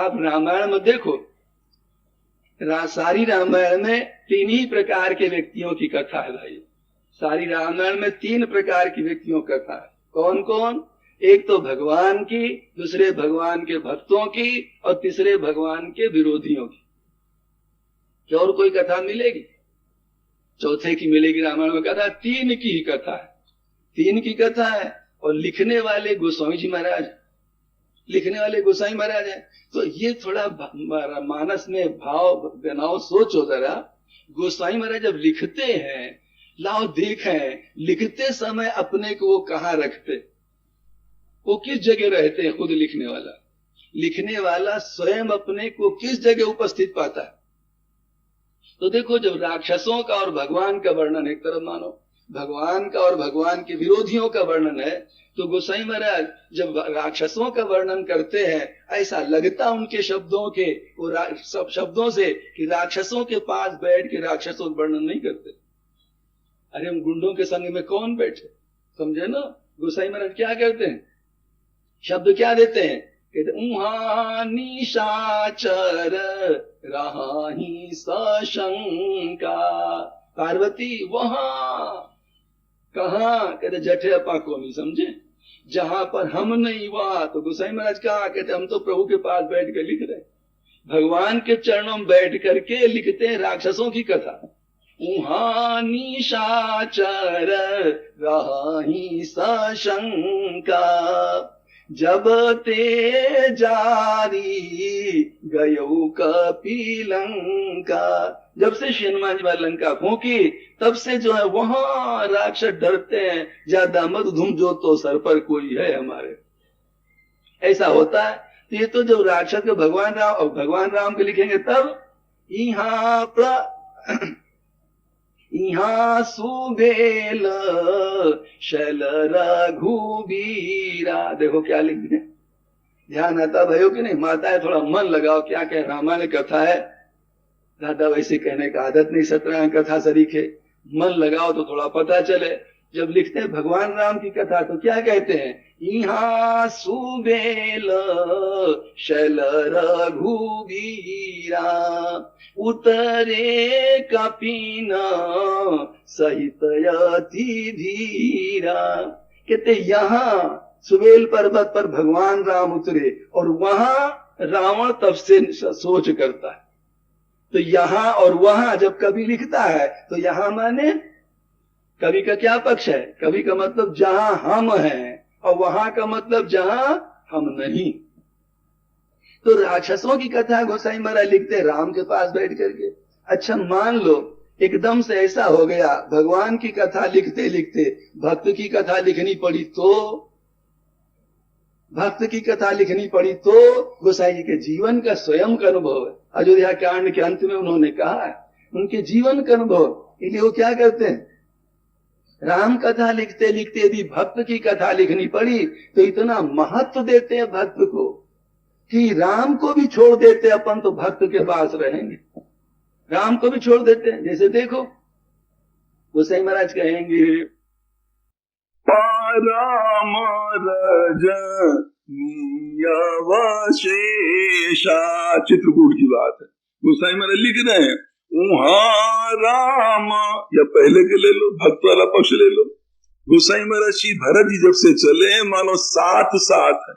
आप रामायण में देखो, सारी रामायण में 3 ही प्रकार के व्यक्तियों की कथा है भाई। सारी रामायण में 3 प्रकार की व्यक्तियों की कथा है। कौन कौन? एक तो भगवान की, दूसरे भगवान के भक्तों की, और तीसरे भगवान के विरोधियों की। क्या और कोई कथा मिलेगी? चौथे की मिलेगी रामायण में कथा? 3 की ही कथा है, 3 की कथा है। और लिखने वाले गोस्वामी जी महाराज, लिखने वाले गोसाई महाराज है। तो ये थोड़ा मानस में भाव बनाओ, सोचो जरा। गोसाई महाराज जब लिखते हैं, लाओ देखें, लिखते समय अपने को वो कहाँ रखते, वो किस जगह रहते हैं? खुद लिखने वाला स्वयं अपने को किस जगह उपस्थित पाता है? तो देखो, जब राक्षसों का और भगवान का वर्णन एक तरफ मानो, भगवान का और भगवान के विरोधियों का वर्णन है, तो गोसाई महाराज जब राक्षसों का वर्णन करते हैं, ऐसा लगता उनके शब्दों के, वो सब शब्दों से, कि राक्षसों के पास बैठ के राक्षसों का वर्णन नहीं करते। अरे हम गुंडों के संग में कौन बैठे, समझे ना? गोसाई महाराज क्या करते हैं? शब्द क्या देते हैं? कहते उहा निशाचर रहाही सशंका। पार्वती वहां, कहा? कहते जठे अपा को नहीं समझे, जहां पर हम नहीं वहां। तो गोसाई महाराज कहा? कहते हम तो प्रभु के पास बैठ कर लिख रहे, भगवान के चरणों में बैठ करके लिखते हैं राक्षसों की कथा। उहा निशाचर रहाही सशंका, जब ते जारी गयो कपिलंका। जब से हनुमान जी लंका फूंकी, तब से जो है वहां राक्षस डरते हैं, ज्यादा मत धूम जो तो सर पर कोई है हमारे, ऐसा होता है। तो ये तो जब राक्षस के भगवान राम, और भगवान राम के लिखेंगे तब यहाँ सुबेल शैल रघुबीरा। देखो क्या लिख दिया, ध्यान आता भयो कि नहीं? माता है, थोड़ा मन लगाओ, क्या कहे, रामायण कथा है, दादा वैसे कहने का आदत नहीं, सत्यनारायण कथा सरीखे, मन लगाओ तो थोड़ा पता चले। जब लिखते हैं भगवान राम की कथा तो क्या कहते हैं? यहाँ सुबेल शैल रघुबीरा, उतरे कपिन सहित यति धीरा। कहते यहाँ सुबेल पर्वत पर भगवान राम उतरे, और वहां रावण तब से सोच करता है। तो यहाँ और वहां जब कवि लिखता है, तो यहाँ माने कवि का क्या पक्ष है? कवि का मतलब जहां हम हैं, और वहां का मतलब जहां हम नहीं। तो राक्षसों की कथा गोसाई महाराज लिखते राम के पास बैठ करके। अच्छा मान लो एकदम से ऐसा हो गया, भगवान की कथा लिखते लिखते भक्त की कथा लिखनी पड़ी, तो भक्त की कथा लिखनी पड़ी तो गोसाई जी के जीवन का स्वयं का अनुभव है। अयोध्या कांड के अंत में उन्होंने कहा है उनके जीवन का अनुभव। इसलिए वो क्या करते हैं, राम कथा लिखते लिखते यदि भक्त की कथा लिखनी पड़ी तो इतना महत्व देते हैं भक्त को कि राम को भी छोड़ देते, अपन तो भक्त के पास रहेंगे, राम को भी छोड़ देते हैं। जैसे देखो गोसाई महाराज कहेंगे, राम रजनीयवशेषा, चित्रकूट की बात है, गोसाई महाराज लिख रहे हैं वहां राम, या पहले के ले लो, भक्त वाला पक्ष ले लो। गोसाई महाराज श्री भरत जी जब से चले मानो साथ साथ है,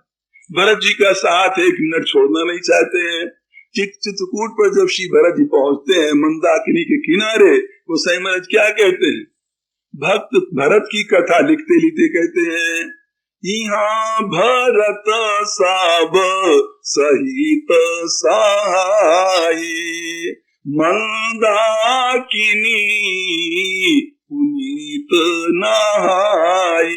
भरत जी का साथ एक मिनट छोड़ना नहीं चाहते हैं। चित्रकूट पर जब श्री भरत जी पहुंचते हैं मंदाकिनी के किनारे, गोसाई महाराज क्या कहते हैं, भक्त भरत की कथा लिखते लिखते कहते हैं, यहाँ भरत सब सहित सहाई, मंदाकिनी पुनीत नहाई।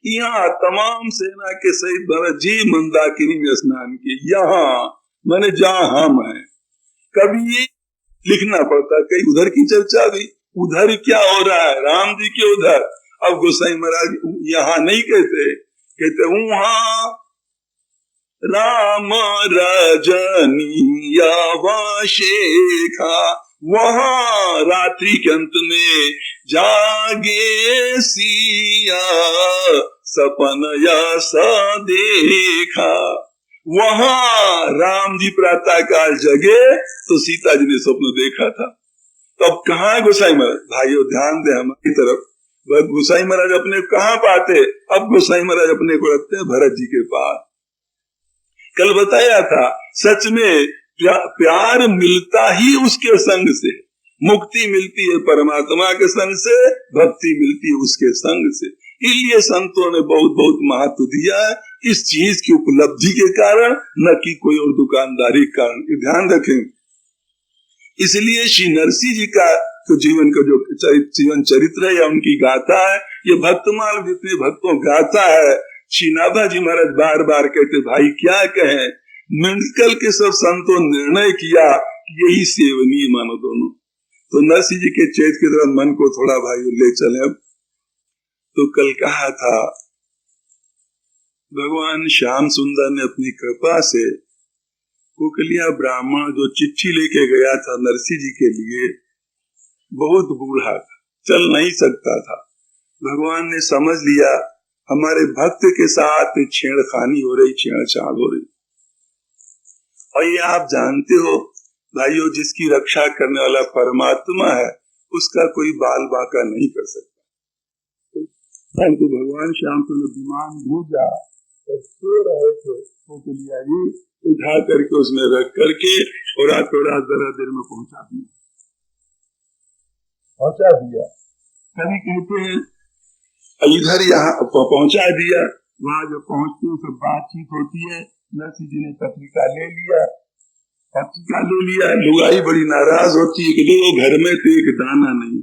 यहाँ तमाम सेना के सहित भरत जी मंदाकिनी में स्नान किए। यहाँ माने जहाँ हम हैं। कभी ये लिखना पड़ता, कहीं उधर की चर्चा भी, उधर क्या हो रहा है, राम जी के उधर। अब गोसाई महाराज यहाँ नहीं कहते, कहते वहां राम रजनीयवशेखा, वहां रात्रि के अंत में जागे सिया सपन यस देखा। वहां राम जी प्रातः काल जगे तो सीता जी ने स्वप्न देखा था। तो अब कहाँ है गोसाई महाराज? भाइयों ध्यान दे हमारी तरफ। गोसाई महाराज अपने कहाँ पाते? अब गोसाई महाराज अपने को रखते हैं भरत जी के पास। कल बताया था सच में प्यार मिलता ही उसके संग से, मुक्ति मिलती है परमात्मा के संग से, भक्ति मिलती है उसके संग से। इसलिए संतों ने बहुत बहुत महत्व दिया है इस चीज की उपलब्धि के कारण, न कि कोई और दुकानदारी के कारण। ध्यान रखें। इसलिए श्री नरसिंह जी का तो जीवन का जो जीवन चरित्र है या उनकी गाथा है, ये भक्तमाल जितने भक्तों गाथा है। श्री नाभा जी महाराज बार बार कहते भाई क्या कहें, मिलकर के सब संतों निर्णय किया कि यही सेवनीय मानो दोनों। तो नरसिंह जी के चैत की तरफ मन को थोड़ा भाई ले चले। अब तो कल कहा था भगवान श्याम सुंदर ने अपनी कृपा से कुकलिया ब्राह्मण जो चिट्ठी लेके गया था नरसिंह जी के लिए, बहुत बूढ़ा था, चल नहीं सकता था। भगवान ने समझ लिया हमारे भक्त के साथ छेड़खानी हो रही, छेड़छाड़ हो रही। और ये आप जानते हो भाइयों, जिसकी रक्षा करने वाला परमात्मा है उसका कोई बाल बाका नहीं कर सकता। तो भगवान श्याम सुंदर विमान भेजा और सो रहे थे, कुकलिया जी उठा करके उसमें रख करके और रातों रात जरा देर में पहुंचा दिया। कभी कहते हैं इधर यहाँ पहुंचा दिया, वहां जब पहुंचते हैं सब बातचीत होती है। नरसिंह जी ने पत्रिका ले लिया, लुगाई बड़ी नाराज होती है कि देखो घर में तो एक दाना नहीं,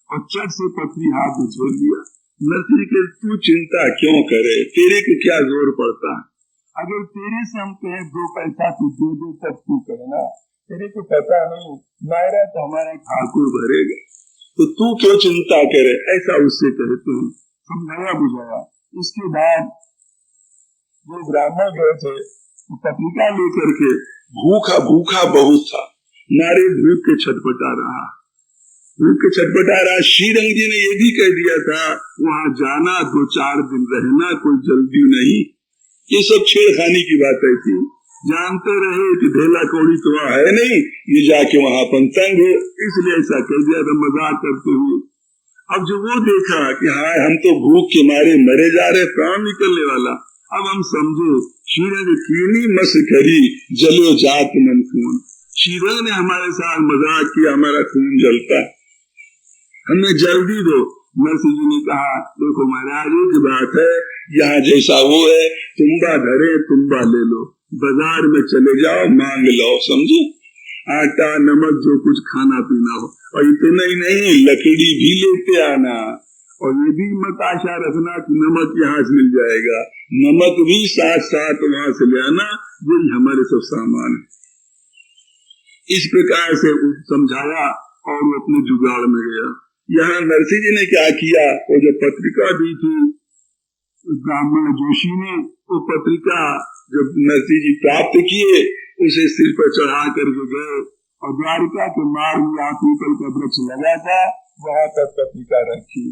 और चट से पत्री हाथ में छोड़ दिया। नरसिंह जी के तू चिंता क्यों करे, तेरे को क्या जोर पड़ता है, अगर तेरे से हम कहें 2 पैसा तू दे दे तब तू करे ना, तेरे को पता नहीं नायरा तो हमारा ठाकुर भरेगा, तो तू क्यों चिंता करे, ऐसा उससे कहते हैं। समझाया बुझाया। इसके बाद जो ब्राह्मण गए थे तो पत्रिका लेकर के भूखा बहुत था, नारे भूख के छटपटा रहा। श्रीरंग जी ने ये भी कह दिया था वहां जाना 2-4 दिन रहना, कोई जल्दी नहीं। ये सब छेड़खानी की बात है थी, जानते रहे कि ढेला कौड़ी तो वहाँ है नहीं, ये जाके वहां पंतंग हो, इसलिए ऐसा कह दिया था मजाक करते हुए। अब जब वो देखा कि हाँ हम तो भूख के मारे मरे जा रहे, प्राण निकलने वाला, अब हम समझे श्रीरंग कीनी मस करी जलो जात मन खून। श्रीरंग ने हमारे साथ मजाक किया, हमारा खून जलता, हमें जल्दी दो। नरसिंह जी ने कहा देखो महाराज की बात है, यहाँ जैसा वो है तुम्बा धरे तुम्बा ले लो, बाजार में चले जाओ मांग लो, समझे, आटा नमक जो कुछ खाना पीना हो, और इतना ही नहीं लकड़ी भी लेते आना, और ये भी मत आशा रखना कि नमक यहाँ से मिल जाएगा, नमक भी साथ साथ वहां से ले आना, यही हमारे सब सामान है। इस प्रकार से समझाया और वो अपने जुगाड़ में गया। यहाँ नरसिंह जी ने क्या किया, वो जो पत्रिका दी थी ब्राह्मण जोशी ने, वो पत्रिका जब नरसिंह जी प्राप्त किए उसे सिर पर चढ़ा करके गए, और द्वारिका के मार्ग में यहाँ पीपल का वृक्ष लगा था, वहां तक पत्रिका रखी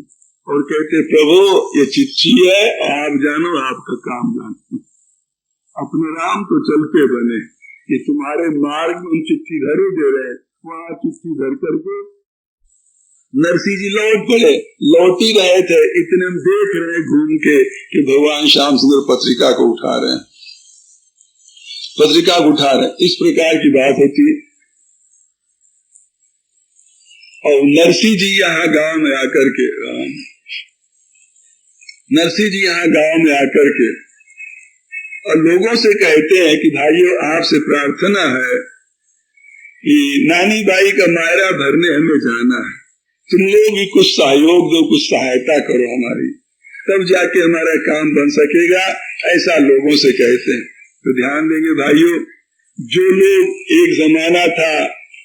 और कहते प्रभु ये चिट्ठी है, आप जानो आपका काम जानो, अपने राम तो चलते बने, ये तुम्हारे मार्ग में चिट्ठी धरे दे रहे, वहां चिट्ठी धर करके नरसिंह जी लौट पड़े। लौट ही रहे थे, इतने में देख रहे घूम के कि भगवान श्याम सुंदर पत्रिका को उठा रहे हैं, इस प्रकार की बात होती। और नरसिंह जी यहाँ गांव में आकर के और लोगों से कहते हैं कि भाइयों आपसे प्रार्थना है कि नानी बाई का मायरा भरने हमें जाना है, तुम लोग भी कुछ सहयोग दो, कुछ सहायता करो हमारी, तब जाके हमारा काम बन सकेगा, ऐसा लोगों से कहते हैं। तो ध्यान देंगे भाइयों, जो लोग एक जमाना था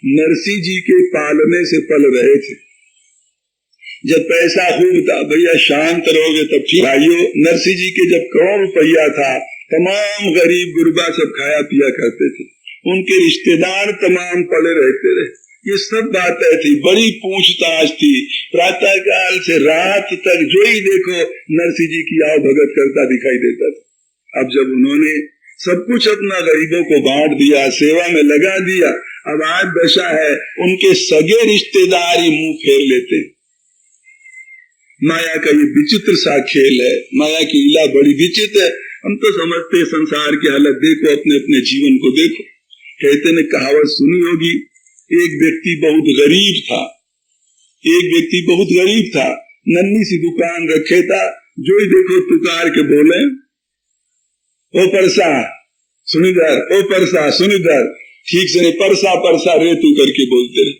नरसिंह जी के पालने से पल रहे थे, जब पैसा खूब था भैया शांत रहोगे तब ठीक। भाइयों नरसिंह जी के जब 1 रुपया था, तमाम गरीब गुरबा सब खाया पिया करते थे, उनके रिश्तेदार तमाम पड़े रहते रहे, ये सब बातें थी, बड़ी पूछताछ थी, प्रातः काल से रात तक जो ही देखो नरसिंह जी की आओ भगत करता दिखाई देता था। अब जब उन्होंने सब कुछ अपना गरीबों को बांट दिया, सेवा में लगा दिया। अब आज दशा है उनके सगे रिश्तेदार ही मुंह फेर लेते। माया का ये विचित्र सा खेल है, माया की लीला बड़ी विचित्र है। हम तो समझते संसार की हालत देखो, अपने अपने जीवन को देखो। कहते ने कहावत सुनी होगी, एक व्यक्ति बहुत गरीब था, एक व्यक्ति बहुत गरीब था, नन्ही सी दुकान रखे था, जो ही देखो पुकार के बोले, ओ परसा सुनिधर, ओ परसा सुनिधर, ठीक से नहीं परसा परसा रे तू करके बोलते रहे।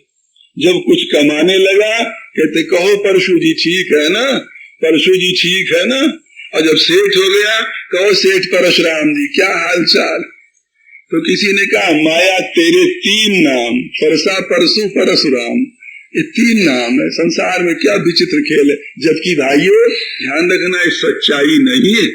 जब कुछ कमाने लगा कहते कहो परशु जी ठीक है ना, परशु जी ठीक है ना। और जब सेठ हो गया कहो सेठ परशुराम जी क्या हाल चाल। तो किसी ने कहा माया तेरे 3 नाम, परसा परशु परशुराम, ये 3 नाम है। संसार में क्या विचित्र खेल है। जबकि भाइयों ध्यान रखना ये सच्चाई नहीं है।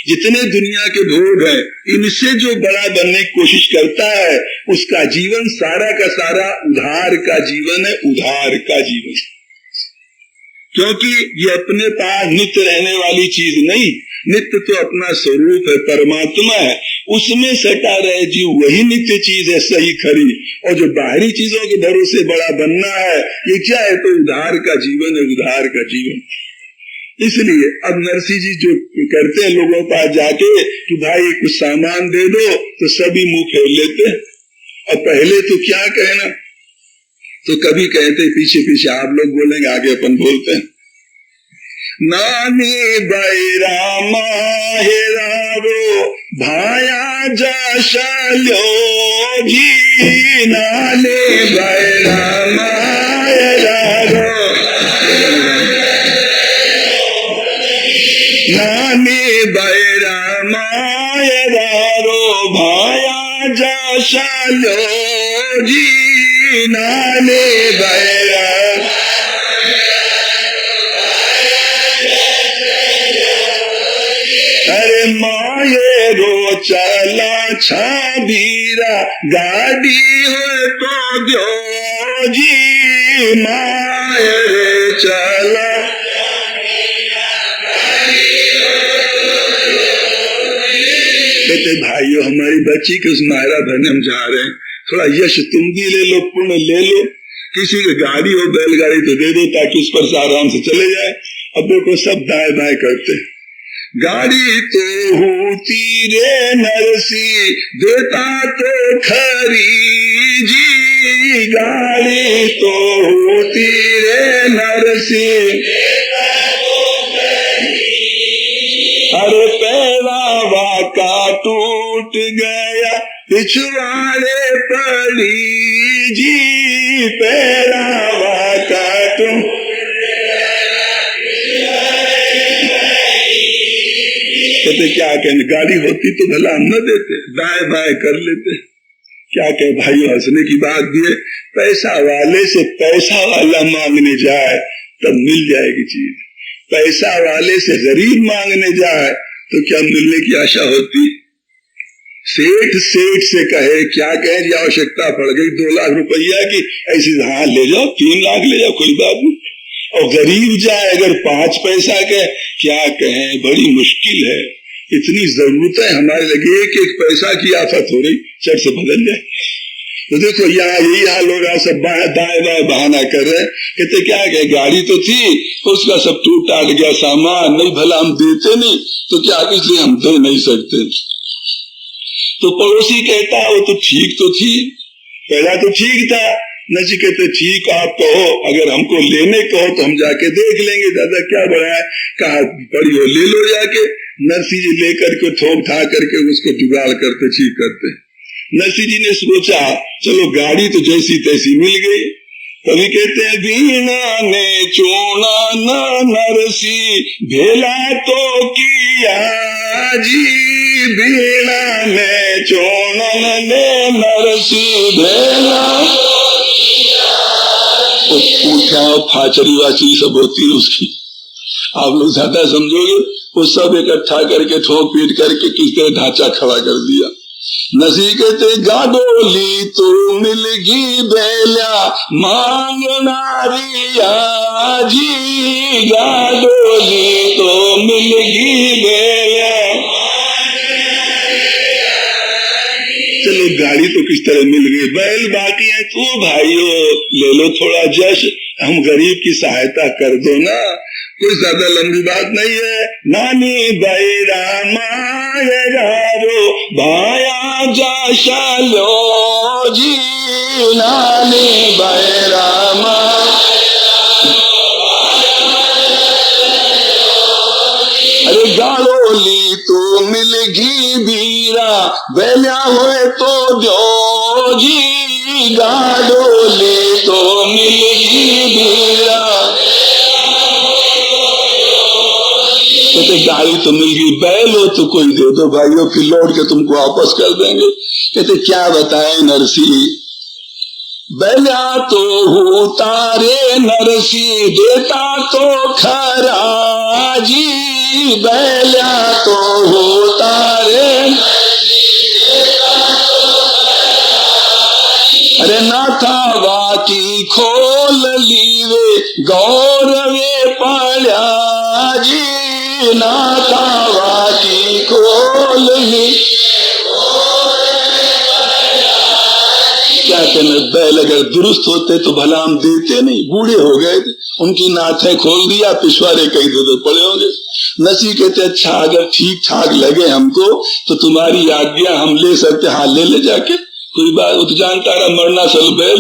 जितने दुनिया के भोग हैं इनसे जो बड़ा बनने की कोशिश करता है उसका जीवन सारा का सारा उधार का जीवन है, उधार का जीवन। क्योंकि ये अपने पास नित्य रहने वाली चीज नहीं, नित्य तो अपना स्वरूप है, परमात्मा है, उसमें सटा रहे जीव वही नित्य चीज है, सही खरी। और जो बाहरी चीजों के भरोसे बड़ा बनना है ये क्या है, तो उधार का जीवन है, उधार का जीवन। इसलिए अब नरसिंह जी जो करते हैं लोगों के पास जाके कि भाई कुछ सामान दे दो, तो सभी मुंह फेर लेते। और पहले तो क्या कहना, तो कभी कहते पीछे पीछे आप लोग बोलेंगे, आगे अपन बोलते हैं। नानी बैरामा हेरारो भाया जशल्यो जी, नानी बैरामा हेरारो, नानी बैरामा हेरारो भाया जशल्यो जी, नानी बैरा। अरे माये रो चला छाबीरा गाड़ी हो तो दो जी, माये रो चला। कहते भाइयों हमारी बच्ची के उस मायरा भरने हम जा रहे हैं, थोड़ा यश तुम भी ले लो, पुण्य ले लो, किसी की गाड़ी हो बैलगाड़ी तो दे दो ताकि उस पर से आराम से चले जाए। अब देखो सब दाएं बाएं करते। गाड़ी तो होती रे नरसी देता तो खरी जी, गाड़ी तो होती रे नरसी अरे पैरावा का टूट गया पिछवाड़े पड़ी जी, पैरावा का टूट। कहते क्या कहने, गाड़ी होती तो भला हम न देते, दाएं बाएं कर लेते। क्या कहे भाइयों, हंसने की बात भी है, पैसा वाले से पैसा वाला मांगने जाए तब मिल जाएगी चीज, पैसा वाले से गरीब मांगने जाए तो क्या मिलने की आशा होती। सेठ से कहे क्या कहे जी आवश्यकता पड़ गई 2 लाख रुपया की, ऐसी हाँ ले जाओ 3 लाख ले जाओ कोई बात नहीं। और गरीब जाए अगर 5 पैसा के, क्या कहें बड़ी मुश्किल है। इतनी जरूरत है हमारे लगे एक पैसा की आफत हो रही, चट से बदल जाए। तो देखो यहाँ यही हाल हो रहा, सब दाएं बाएं बहाना कर रहे हैं। कहते क्या कहे गाड़ी तो थी उसका सब टूट टाट गया सामान, नहीं भला हम देते नहीं तो क्या, इसलिए हम दे नहीं सकते। तो पड़ोसी कहता वो तो ठीक तो थी, पहला तो ठीक था। नचिकेता ठीक आप कहो, अगर हमको लेने कहो तो हम जाके देख लेंगे, दादा क्या बड़ा है, कहा बड़ी हो ले लो जाके। नरसिंह जी लेकर के ठोक ठा करके उसको जुगाड़ करते ठीक करते। नरसिंह जी ने सोचा चलो गाड़ी तो जैसी तैसी मिल गई। कभी कहते हैं बीना ने चोना न नरसी भेला तो किया जी, बीना ने चोनन ने नरसी भेला। तो पूछा फाचरी वाचरी सब होती है उसकी, आप लोग ज्यादा समझोगे, वो सब इकट्ठा करके ठोक पीट करके किस तरह ढांचा खड़ा कर दिया। नसी कहते गाडोली तो मिलगी बेला मांगनारिया जी, गाडोली तो मिलगी बेला। चलो गाड़ी तो किस तरह मिल गई, बैल बाकी है तो भाइयों ले लो थोड़ा जश, हम गरीब की सहायता कर दो ना, कोई ज्यादा लंबी बात नहीं है। नानी बैरामायरो भाया जश लो जी, नानी बैरामा अरे गाड़ोली तो मिलगी बीरा, बैल्या हुए तो दो जी, गाड़ोली तो मिलगी बीरा। कहते गाड़ी तो मिल गई, बैल हो तो कोई दे दो भाइयों, फिर लौट के तुमको वापस कर देंगे। कहते क्या बताएं नरसी, बैला तो हो तारे नरसी, देता तो खरा जी, बैला तो हो तारे। अरे नाथा बाकी खोल लीवे गौरवे पड़ा जी, नाथा बाकी खोल ली। क्या कहना, बैल अगर दुरुस्त होते तो भला हम देते नहीं, बूढ़े हो गए थे, उनकी नाथें खोल दिया, पिछवाड़े कई दे पड़े होंगे। नसी कहते अच्छा अगर ठीक ठाक लगे हमको तो तुम्हारी आज्ञा हम ले सकते, हाँ ले ले जाके, कोई बात वो तो जानता रहा मरना सल बैल।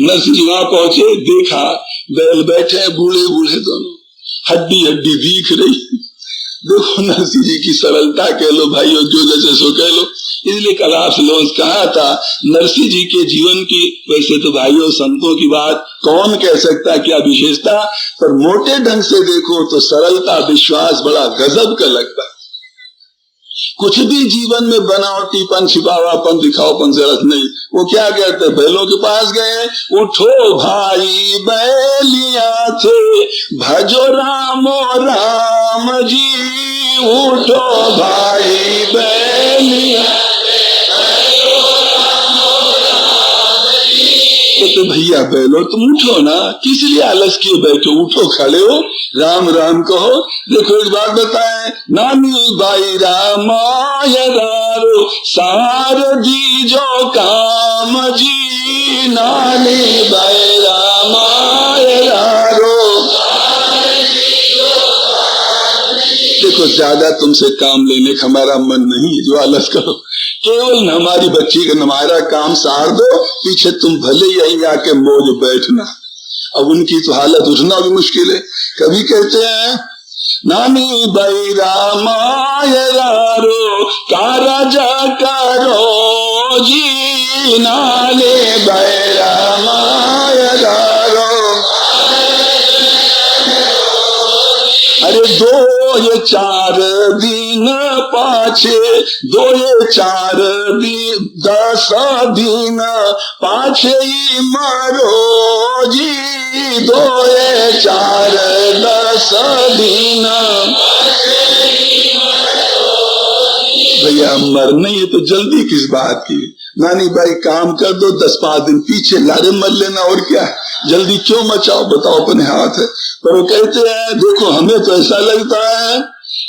नसी वहां पहुंचे, देखा बैल बैठे हैं बूढ़े बूढ़े दोनों, हड्डी हड्डी दिख रही। देखो नरसिंह जी की सरलता कह लो भाइयों, जो जैसे सो कह लो। इसलिए कल आपसे लोग कहा था नरसिंह जी के जीवन की, वैसे तो भाइयों संतों की बात कौन कह सकता क्या विशेषता, पर मोटे ढंग से देखो तो सरलता विश्वास बड़ा गजब का लगता। कुछ भी जीवन में बनावटीपन छिपावापन दिखाओपन से रस नहीं। वो क्या कहते, बैलों के पास गए, उठो भाई बैलिया थे भजो रामो राम जी, उठो भाई बैलिया। तो भैया बैलो तुम उठो ना, किस लिए आलस किए बैठो, उठो खड़े हो, राम राम कहो। देखो एक बात बताएं, नानी बाई रामायणारो सारदी जो काम जी, नानी बाई रामायणारो। देखो ज्यादा तुमसे काम लेने का हमारा मन नहीं है, जो आलस करो, केवल हमारी बच्ची का हमारा काम सार दो, पीछे तुम भले ही यही आके मौज बैठना। अब उनकी तो हालत उठना भी मुश्किल है। कभी कहते हैं नानी बाई रामायणारो कारजा करो जी, नानी बाई रामायणारो। अरे दो ये चार दिन पाछे, दो ये चार दिन 10 दिन पाछे ही मरो जी, दो ये 4 10 दिन। भैया मरना ही है तो जल्दी किस बात की, नानी भाई काम कर दो, 10-5 दिन पीछे लारे मर लेना, और क्या जल्दी क्यों मचाओ, बताओ अपने हाथ है। पर वो कहते हैं देखो हमें तो ऐसा लगता है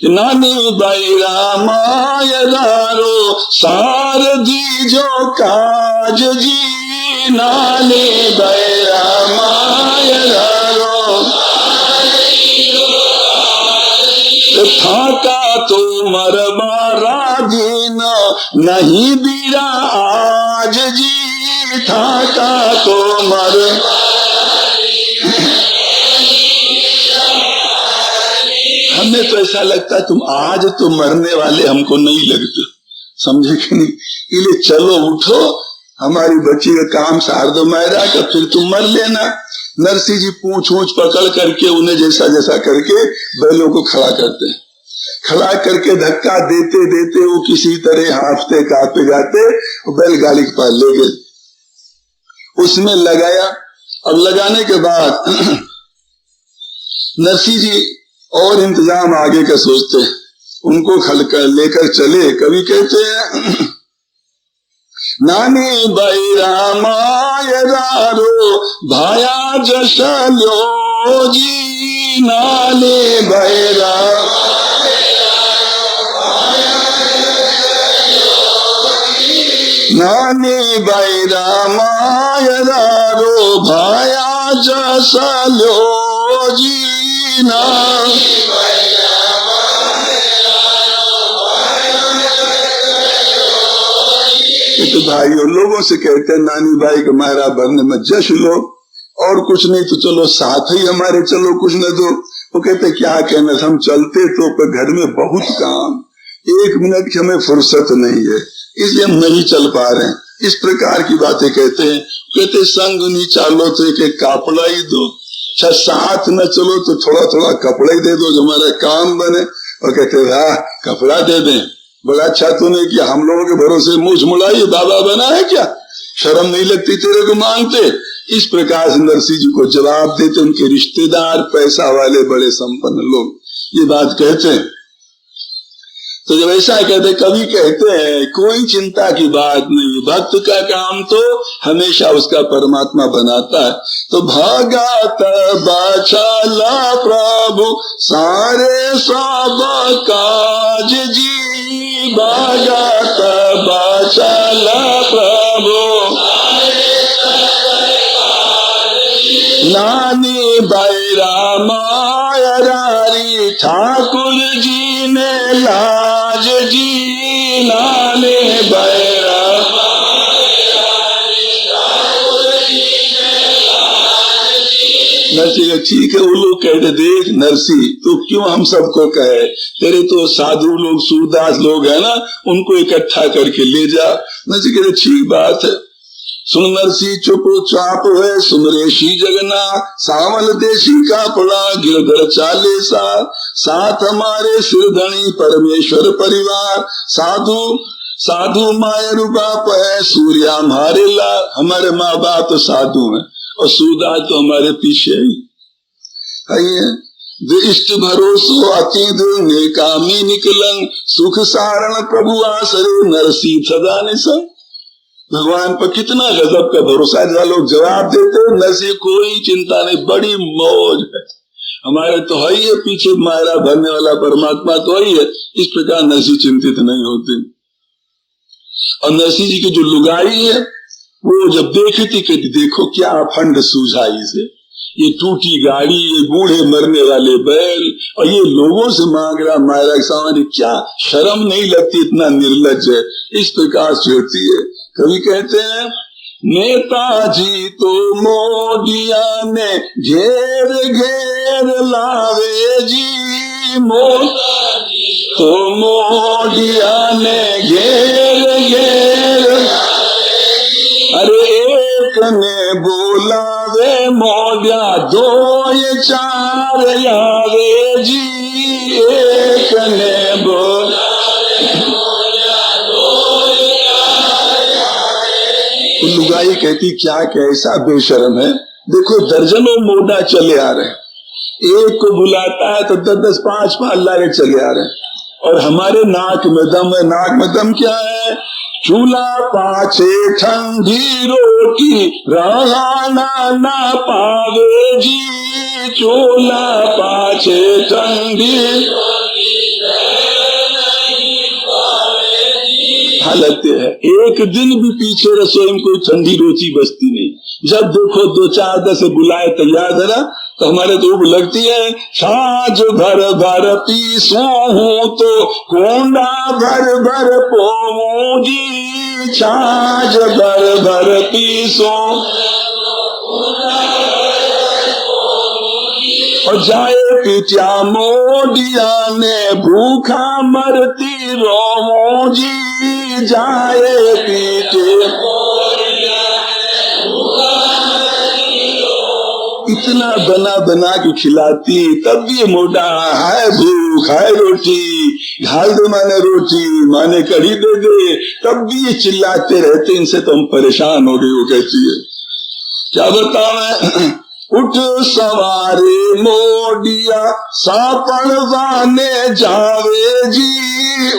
नानी बाई रामायणारो सारदी जो काज जी, नानी बाई रामायणारो। थाका तो मरबारा दिन नहीं बीरा आज जी, थाका तो मर। हमें तो ऐसा लगता तुम आज तो मरने वाले हमको नहीं लगते, समझे कि नहीं। इसलिए चलो उठो, हमारी बच्ची का काम सार दो मैरा का, फिर तुम मर लेना। नरसिंह जी पूंछ ऊंच पकड़ करके उन्हें जैसा जैसा करके बैलों को खड़ा करते, खड़ा करके धक्का देते देते वो किसी तरह हाफते कांपे जाते बैलगाड़ी के पास ले गए, उसमें लगाया। अब लगाने के बाद नरसिंह जी और इंतजाम आगे का सोचते, उनको खड़कर लेकर चले। कभी कहते हैं नानी बाई रामायणारो भाया जशल्यो जी, नानी बाई नानी बैरा मायरारो भाया जसलो जीना। तो भाइयों लोगों से कहते हैं नानी भाई का मायरा भरने में जश लो, और कुछ नहीं तो चलो साथ ही हमारे चलो कुछ न दो। वो कहते क्या कहना, हम चलते तो पर घर में बहुत काम, 1 मिनट की हमें फुर्सत नहीं है, इसलिए हम नहीं चल पा रहे हैं। इस प्रकार की बातें कहते हैं। कहते संग नहीं चालो तो एक कपड़ा ही दो, अच्छा साथ न चलो तो थोड़ा थोड़ा कपड़ा ही दे दो जो हमारा काम बने। और कहते वाह कपड़ा दे दें, बड़ा अच्छा तूने किया, हम लोगों के भरोसे मुझ मुड़ाई बाबा बना है क्या, शर्म नहीं लगती तेरे को मांगते। इस प्रकार से नरसिंह जी को जवाब देते उनके रिश्तेदार पैसा वाले बड़े संपन्न लोग ये बात कहते हैं। तो जब ऐसा कहते, कवि कहते हैं कोई चिंता की बात नहीं, भक्त का काम तो हमेशा उसका परमात्मा बनाता है। तो भगत बचला प्रभु सारे सब काज जी, भगत बचला प्रभु नानी बैरा मायरारी ठाकुर जी ने लाज जी, नानी बैरा नरसिंह ठीक है। वो लोग कहते देख नरसिंह तू क्यों हम सबको कहे, तेरे तो साधु लोग सूरदास लोग है ना, उनको इकट्ठा करके ले जा। नरसिंह कहते ठीक बात है। सुन नरसी चुप चाप है सुमरेशी जगना, सावल देशी का पड़ा गिरधर चालीसा, साथ हमारे सिरधनी परमेश्वर परिवार, साधु साधु मायर बाप है सूर्या हमारे ला। हमारे माँ बाप तो साधु हैं और सूरदास तो हमारे पीछे ही। इष्ट भरोसो अति नेकामी निकलन, सुख सारण प्रभु आसरे नरसी सदा निसंग। भगवान पर कितना गजब का भरोसा है। लोग जवाब देते नरसिंह कोई चिंता नहीं, बड़ी मौज है, हमारे तो है ही है, पीछे मायरा भरने वाला परमात्मा तो है ही है। इस प्रकार नरसिंह चिंतित नहीं होते। और नरसिंह जी की जो लुगाई है वो जब देखती कहती देखो क्या अखंड सूझाई से, ये टूटी गाड़ी, ये बूढ़े मरने वाले बैल, और ये लोगों से मांग रहा मायरा के सामने, क्या शर्म नहीं लगती, इतना निर्लज है। इस प्रकार से होती है। कवि कहते हैं नेताजी तो मोदिया ने घेर घेर लावे जी, तो मोदिया ने घेर घेर, अरे एक ने बोलावे मोदिया, 2 ये 4 आवे जी, एक ने बोला लुगाई कहती क्या कैसा बेशर्म है। देखो दर्जनों मोड़ा चले आ रहे हैं, एक को बुलाता है तो 10-10 5-5 लारे चले आ रहे हैं, और हमारे नाक में दम है। नाक में दम क्या है, चूल्हा पाछे ठंडी रोटी रहाना ना पावे जी, चूल्हा पाछे ठंडी हालत है। एक दिन भी पीछे रसोई में कोई ठंडी रोटी बचती नहीं। जब देखो 2-4-10 बुलाए तैयार धरा तो हमारे तो उब लगती है। छाछ भर भर पीसू हूँ तो कोंडा भर भर पोमू जी, छाछ भर भर पीसू और जाए पिटिया मोडिया ने भूखा मरती रोमो जी, जाए पीटे इतना बना बना के खिलाती, तब भी मोटा हाय भूख हाय रोटी, घाल दे माने रोटी माने कढ़ी दे दे, तब भी ये चिल्लाते रहते। इनसे तो हम परेशान हो गए। वो कहती है क्या बताऊं, उठ सवारे मोडिया सापड़वाने जावे जी,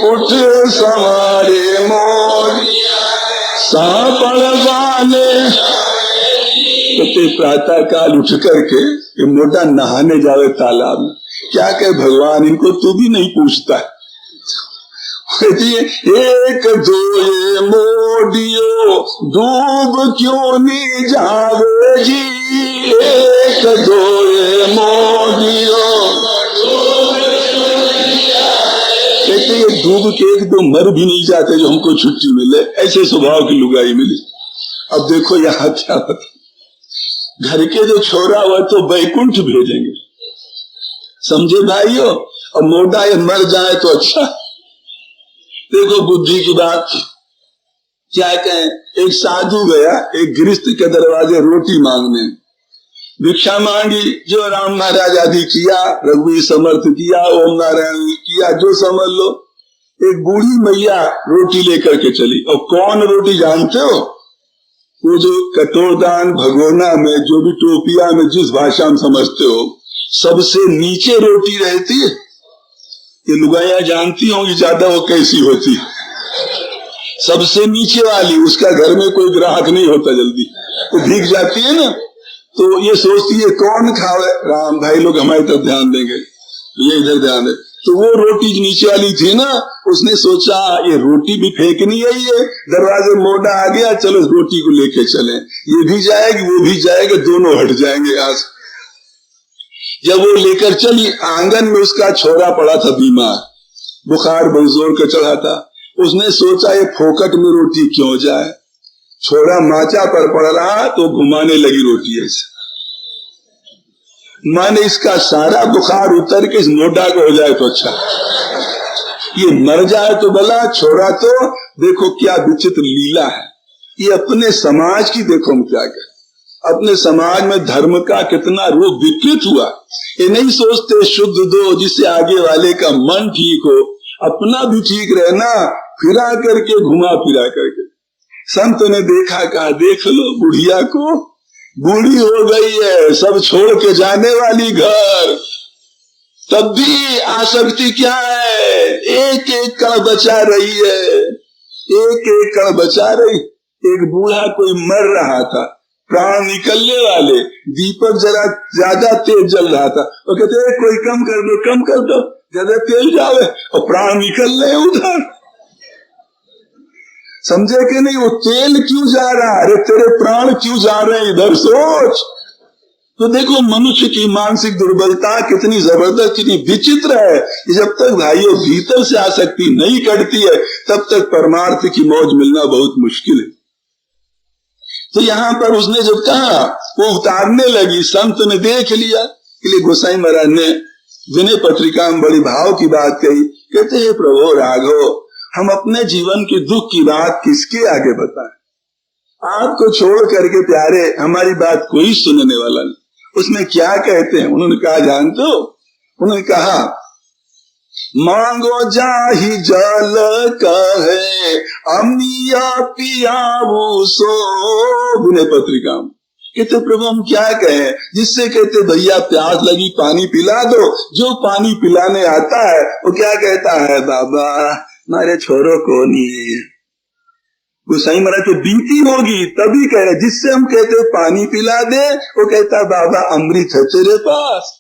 उठ सवारे मोडिया सापड़वाने। तो प्रातः काल उठ करके ये मोटा नहाने जावे तालाब में। क्या कहे भगवान, इनको तू भी नहीं पूछता। कहती है एक दो ये मोडियो डूब क्यों नहीं जावे जी, एक दो ये मोडियो। कहते ये डूब के एक दो मर भी नहीं जाते जो हमको छुट्टी मिले, ऐसे स्वभाव की लुगाई मिली। अब देखो यहाँ क्या होता, घर के जो छोरा हुआ तो बैकुंठ भेजेंगे, समझे भाइयों। और मोटा ये मर जाए तो अच्छा। देखो बुद्धि की बात क्या कहें, एक साधु गया एक गृहस्थ के दरवाजे रोटी मांगने, भिक्षा मांगी, जो राम महाराज आदि किया, रघुवीर समर्थ किया, ओम नारायण किया, जो समझ लो। एक बूढ़ी मैया रोटी लेकर के चली, और कौन रोटी जानते हो, वो जो कटोरदान भगोना में जो भी टोपिया में जिस भाषा में समझते हो, सबसे नीचे रोटी रहती है। ये लुगाइयां जानती होंगी ज्यादा वो कैसी होती है, सबसे नीचे वाली, उसका घर में कोई ग्राहक नहीं होता, जल्दी वो भीग जाती है ना, तो ये सोचती है कौन खावे, राम भाई लोग हमारी तरफ ध्यान देंगे, ये इधर ध्यान दे। तो वो रोटी नीचे वाली थी ना, उसने सोचा ये रोटी भी फेंकनी है, ये दरवाजे मोड़ा आ गया, चलो रोटी को लेके चले, ये भी जाएगी वो भी जाएगा, दोनों हट जाएंगे यहाँ से। जब वो लेकर चली, आंगन में उसका छोरा पड़ा था बीमार, बुखार बहुत जोर का चढ़ा था। उसने सोचा ये फोकट में रोटी क्यों जाए, छोरा माचा पर पड़ रहा तो घुमाने लगी रोटी ऐसे, माने इसका सारा बुखार उतर के इस मोटा को हो जाए तो अच्छा, ये मर जाए तो भला, छोरा तो देखो क्या विचित्र लीला है। ये अपने समाज की देखो हम क्या करें, अपने समाज में धर्म का कितना रूप विकृत हुआ। ये नहीं सोचते शुद्ध दो जिससे आगे वाले का मन ठीक हो, अपना भी ठीक रहना, फिरा करके घुमा फिरा करके। संत ने देखा, कहा देख लो बुढ़िया को, बूढ़ी हो गई है, सब छोड़ के जाने वाली घर, तब भी आसक्ति क्या है, एक एक कण बचा रही है, एक एक कण बचा रही। एक बूढ़ा कोई मर रहा था, प्राण निकलने वाले, दीपक जरा ज्यादा तेज जल रहा था, वो कहते कोई कम कर दो, कम कर दो, ज्यादा तेज जावे, और प्राण निकल रहे उधर, समझे कि नहीं, वो तेल क्यों जा रहा है, अरे तेरे प्राण क्यों जा रहे हैं इधर, सोच। तो देखो मनुष्य की मानसिक दुर्बलता कितनी जबरदस्त, कितनी विचित्र है। जब तक भाइयों भीतर से आसक्ति नहीं कटती है, तब तक परमार्थ की मौज मिलना बहुत मुश्किल है। तो यहाँ पर उसने जब कहा, वो उतारने लगी, संत ने देख लिया, इसलिए गोसाई महाराज ने विनय पत्रिका में बड़ी भाव की बात कही, कहते हैं प्रभु राघव, हम अपने जीवन के दुख की बात किसके आगे बताएं, आपको छोड़ करके प्यारे हमारी बात कोई सुनने वाला नहीं। उसमें क्या कहते हैं, उन्होंने कहा जानते हो, उन्होंने कहा मांगो जाहि जल कहे अमिया पियावो सो, विनय पत्रिका में कहते प्रभु हम क्या कहें, जिससे कहते भैया प्यास लगी पानी पिला दो, जो पानी पिलाने आता है वो क्या कहता है, बाबा हमारे छोरों को नहीं, गोसाई महाराज को बीती होगी तभी कह रहे, जिससे हम कहते पानी पिला दे, वो कहता बाबा अमृत है तेरे पास,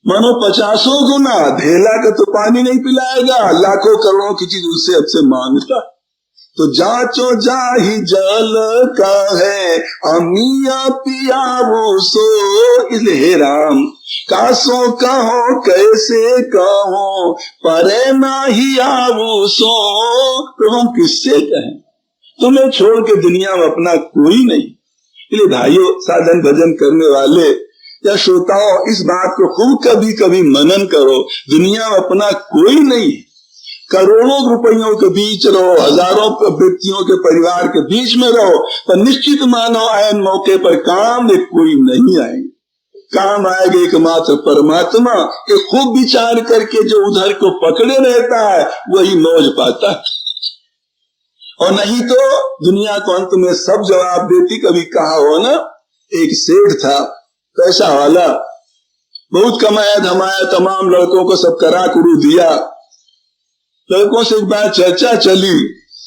मानो 50 गुना, धेला का तो पानी नहीं पिलाएगा, लाखों करोड़ों की चीज उससे अब से मांगता। तो जाचो जाहि जल का है अमिया पियावो सो, इसलिए हे राम कासो कहो कैसे कहो परे नाही आवो सो, तो हम किससे कहें, तुम्हें छोड़ के दुनिया में अपना कोई नहीं। इसलिए भाइयों साधन भजन करने वाले या श्रोताओं इस बात को खूब कभी कभी मनन करो, दुनिया में अपना कोई नहीं, करोड़ों रुपयों के बीच रहो, हजारों व्यक्तियों के परिवार के बीच में रहो, पर निश्चित मानो आयन मौके पर काम में कोई नहीं आएंगे, काम आएगा एकमात्र परमात्मा। ये खूब विचार करके जो उधर को पकड़े रहता है वही मौज पाता है, और नहीं तो दुनिया को अंत में सब जवाब देती। कभी कहा हो ना, एक सेठ था पैसा वाला, बहुत कमाया धमाया, तमाम लड़कों को सब करा कुरू दिया। लड़कों से एक बार चर्चा चली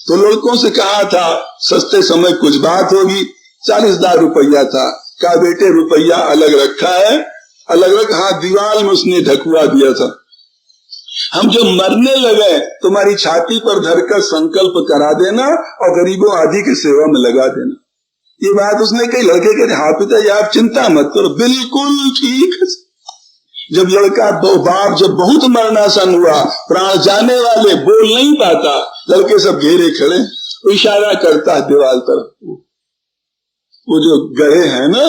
तो लड़कों से कहा था सस्ते समय कुछ बात होगी, 40,000 रुपया था, कहा बेटे रुपया अलग रखा है, अलग रख, हाँ दीवार में उसने ढकुआ दिया था, हम जब मरने लगे तुम्हारी छाती पर धरकर संकल्प करा देना और गरीबों आदि की सेवा में लगा देना। ये बात उसने कही। लड़के कहते हाँ पिताजी आप चिंता मत करो। बिल्कुल ठीक है। जब लड़का बाप जब बहुत मरणासन हुआ, प्राण जाने वाले, बोल नहीं पाता, लड़के सब घेरे खड़े, इशारा करता है दीवार तरफ। वो जो गए हैं ना,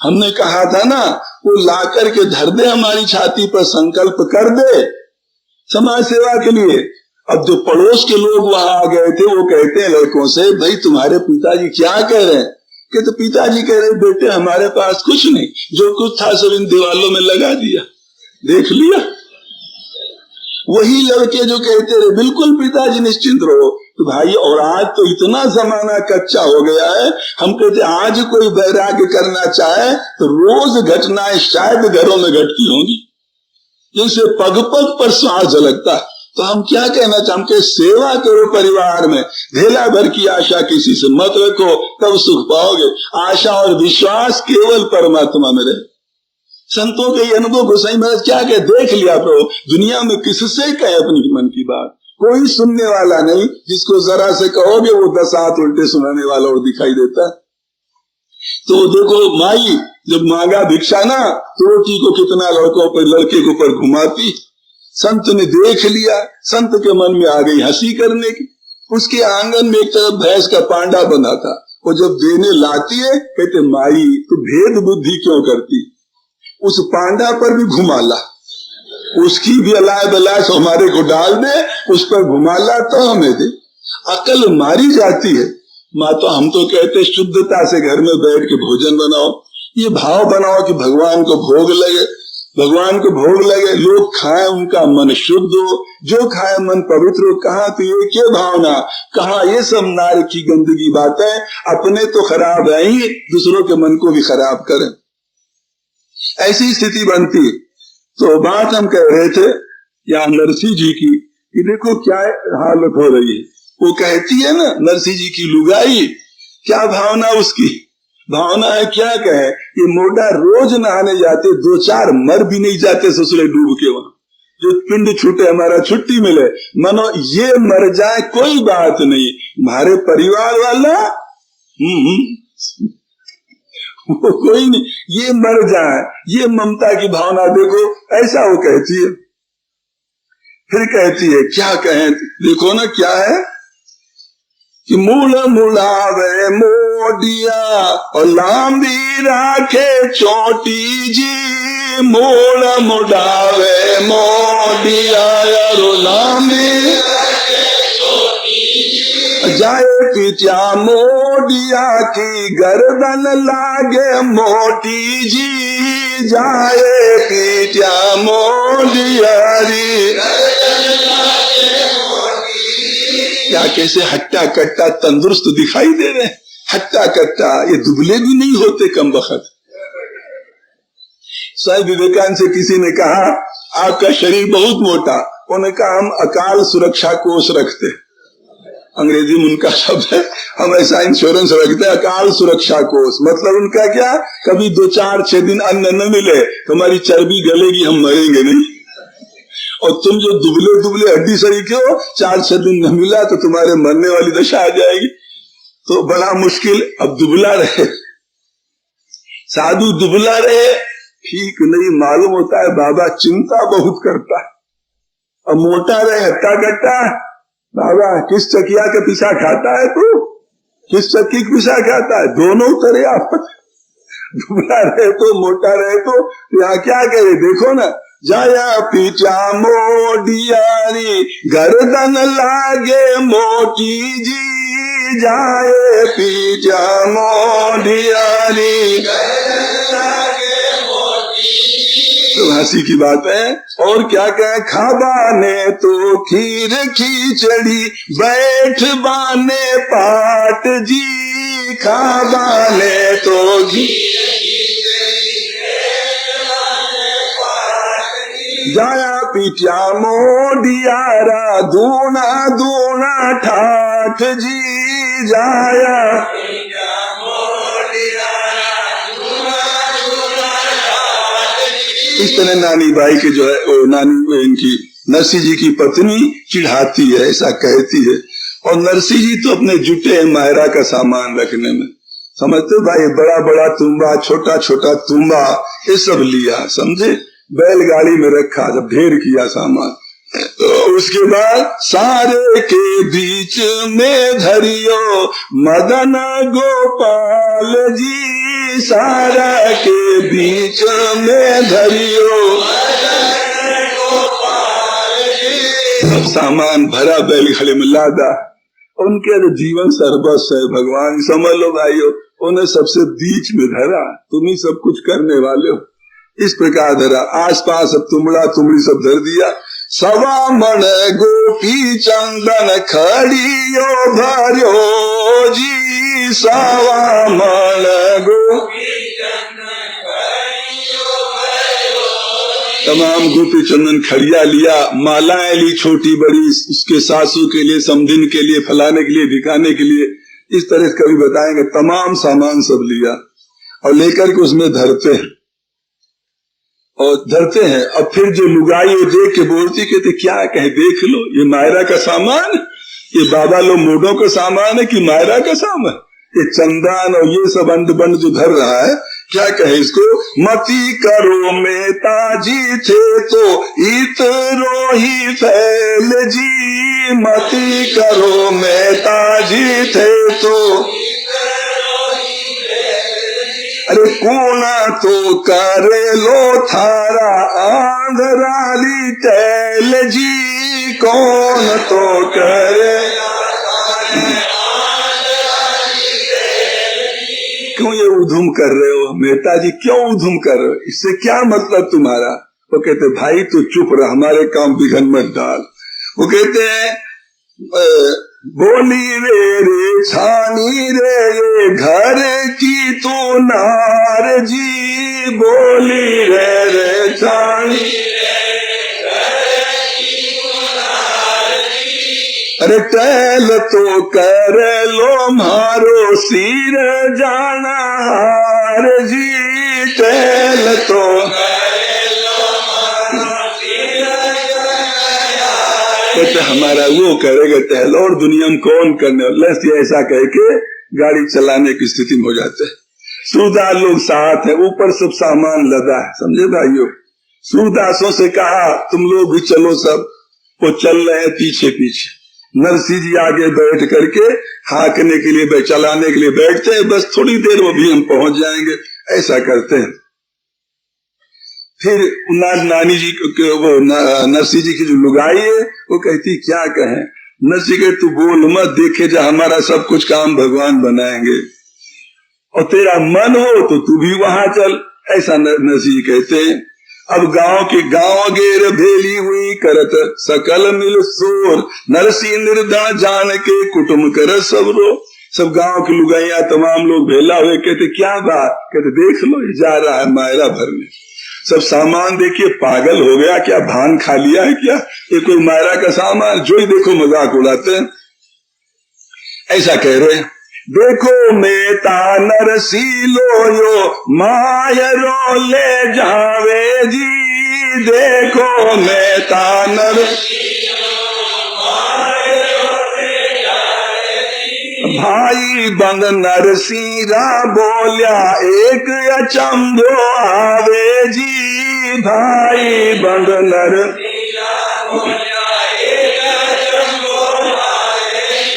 हमने कहा था ना, वो ला करके धर दे हमारी छाती पर, संकल्प कर दे समाज सेवा के लिए। अब जो पड़ोस के लोग वहां आ गए थे, वो कहते हैं लड़कों से, भाई तुम्हारे पिताजी क्या कह रहे हैं? कि तो पिताजी कह रहे बेटे हमारे पास कुछ नहीं, जो कुछ था सब इन दीवालों में लगा दिया, देख लिया। वही लड़के जो कहते रहे बिल्कुल पिताजी निश्चिंत रहो। तो भाई और आज तो इतना जमाना कच्चा हो गया है, हम कहते आज कोई वैराग्य करना चाहे तो रोज घटनाएं शायद घरों में घटती होंगी, जिनसे पग पग पर श्वास झलकता। तो हम क्या कहना चाहते, सेवा करो परिवार में, ढेला भर की आशा किसी से मत रखो, तब सुख पाओगे। आशा और विश्वास केवल परमात्मा में रहे। संतों के अनुभव गोसाई महाराज क्या कहे, देख लिया प्रभु, दुनिया में किससे कहे अपनी मन की बात, कोई सुनने वाला नहीं। जिसको जरा से कहोगे वो 10 हाथ उल्टे सुनाने वाला और दिखाई देता है। तो देखो माई जब मांगा भिक्षा ना, तो रोटी को कितना लड़कों पर, लड़के के ऊपर घुमाती। संत ने देख लिया, संत के मन में आ गई हंसी करने की। उसके आंगन में एक तरफ भैंस का पांडा बंधा था, वो जब देने लाती है कहते माई तो भेद बुद्धि क्यों करती, उस पांडा पर भी घुमा ला, उसकी भी अलाय बलाय हमारे को डाल दे, उस पर घुमा ला तो हमें दे। अकल मारी जाती है। माँ तो हम तो कहते शुद्धता से घर में बैठ के भोजन बनाओ, ये भाव बनाओ कि भगवान को भोग लगे, भगवान को भोग लगे, लोग खाएं उनका मन शुद्ध हो, जो खाए मन पवित्र हो। कहाँ तो ये क्या भावना, कहाँ ये सब नार की गंदगी बातें, अपने तो खराब है ही, दूसरों के मन को भी खराब करें, ऐसी स्थिति बनती। तो बात हम कह रहे थे यहाँ नरसिंह जी की, कि देखो क्या हालत हो रही है। वो कहती है ना नरसिंह जी की लुगाई, क्या भावना उसकी, भावना है क्या कहे, ये मोटा रोज नहाने जाते, 2-4 मर भी नहीं जाते ससुरे डूब के वहां, जो पिंड छूटे हमारा छुट्टी मिले, मनो ये मर जाए कोई बात नहीं, हमारे परिवार वाला वो कोई नहीं, ये मर जाए, ये ममता की भावना देखो, ऐसा वो कहती है। फिर कहती है क्या कहें, देखो ना क्या है कि मूल मुड़ावे मोडिया और लांबी राखे चोटी जी, मूल मुड़ावे मोडिया और लांबी जाए पीटिया मोडिया की गर्दन लागे मोटी जी, जाए पीटिया मोडिया री। क्या कैसे हट्टा कट्टा तंदुरुस्त दिखाई दे रहे हैं, हट्टा कट्टा, ये दुबले भी नहीं होते कम बखत। स्वामी विवेकानंद से किसी ने कहा आपका शरीर बहुत मोटा, उन्होंने कहा हम अकाल सुरक्षा कोष रखते, अंग्रेजी में उनका शब्द है, हम ऐसा इंश्योरेंस रखते हैं अकाल सुरक्षा कोष। मतलब उनका क्या, कभी 2-4-6 दिन अन्न न मिले तुम्हारी चर्बी गलेगी, हम मरेंगे नहीं। और तुम जो दुबले दुबले हड्डी शरीर के हो, 4-6 दिन न मिला तो तुम्हारे मरने वाली दशा आ जाएगी। तो बड़ा मुश्किल। अब दुबला रहे, साधु दुबला रहे ठीक नहीं, मालूम होता है बाबा चिंता बहुत करता है। अब मोटा रहे हट्टा कट्टा, बाबा किस चकिया के पीछा खाता है तू, किस चक्की के पीछा खाता है, दोनों तरह आप दुबला रहे तो मोटा रहे तो यहाँ क्या करे, देखो ना, जाया पीछा मोडियारी गर्दन लागे मोटी जी, जाए पीछा मोडियारी तो हंसी की बात है। और क्या कहे, खाबाने तो खीर खींचड़ी बैठ बाने पाट जी, खाबाने तो जाया पीटिया मोडियारा दूना दूना ठाठ जी, जाया इस तरह नानी बाई के जो है, नानी इनकी नरसिंह जी की पत्नी चिढ़ाती है, ऐसा कहती है, और नरसिंह जी तो अपने जुटे हैं मायरा का सामान रखने में। समझते भाई, बड़ा बड़ा तुम्बा, छोटा छोटा तुम्बा, ये सब लिया, समझे, बैलगाड़ी में रखा, जब ढेर किया सामान, तो उसके बाद सारे के बीच में धरियो मदन गोपाल जी, सारा के बीच में धरियो सब सामान भरा बैलगाड़ी में लादा। उनके जो जीवन सर्वस्व है भगवान, समझ लो भाइयों, उन्हें सबसे बीच में धरा, तुम ही सब कुछ करने वाले हो, इस प्रकार धरा। आसपास अब तुमड़ा तुमड़ी सब धर दिया। सवा मन गोपी चंदन खड़ियो भरियो जी, सवा मन गोपी तमाम गोपी चंदन खड़िया लिया, मालाएं ली छोटी बड़ी, उसके सासू के लिए, समधिन के लिए, फलाने के लिए, ढिकाने के लिए, इस तरह से कभी बताएंगे। तमाम सामान सब लिया और लेकर के उसमें धरते हैं और धरते हैं। अब फिर जो लुगाई वो देख के बोलती, कहते क्या कहे, देख लो ये मायरा का सामान, ये बाबा लोग मोडों का सामान है कि मायरा का सामान, ये चंदन और ये सब अंड बंड जो धर रहा है, क्या कहे इसको। मती करो मेता जी थे तो इतरो ही फैल जी, मती करो मेता जी थे तो, अरे कौन तो करे लो थारा आंधराली टैल जी, कौन तो करे, क्यों ये उधुम कर रहे हो मेहता जी, क्यों उधुम कर रहे हो, इससे क्या मतलब तुम्हारा। वो कहते भाई तू चुप रह, हमारे काम बिघन मत डाल। वो कहते हैं बोली रे छानी रे ये घर की तो नार जी, बोली रे छानी, अरे टहल तो कर लो मारो सिर जाना हार जी, टहल तो कहते हमारा वो करेगा टहल, और दुनिया में कौन करने वाला, ऐसा कह के गाड़ी चलाने की स्थिति में हो जाते हैं। सूरदास लोग साथ है, ऊपर सब सामान लदा है, समझे भाइयों। सूरदासों से कहा तुम लोग भी चलो, सब वो चल रहे हैं पीछे पीछे। नरसिंह जी आगे बैठ करके हाकने के लिए, चलाने के लिए बैठते हैं, बस थोड़ी देर वो भी हम पहुंच जाएंगे, ऐसा करते हैं। फिर नानी जी वो नरसिंह जी की जो लुगाई है वो कहती क्या कहें, नरसिंह के तू बोल मत, देखे जा हमारा सब कुछ काम भगवान बनाएंगे, और तेरा मन हो तो तू भी वहां चल, ऐसा नरसिंह जी कहते हैं। अब गांव गेर भेली हुई करत सकल मिल सोर, नरसिंह निर्दन जान के कुटुम्ब कर सब रो। सब गांव की लुगाइयां तमाम लोग भेला हुए, कहते क्या बात, कहते देख लो ये जा रहा है मायरा भरने, सब सामान देखिए, पागल हो गया क्या, भान खा लिया है क्या, ये कोई मायरा का सामान, जो ही देखो मजाक उड़ाते हैं, ऐसा कह रहे। देखो मेता नरसीलो यो मायरो ले जावे जी, देखो मेता भाई बंद नरसिंह बोलिया एक अचंभो आवे जी, भाई बंद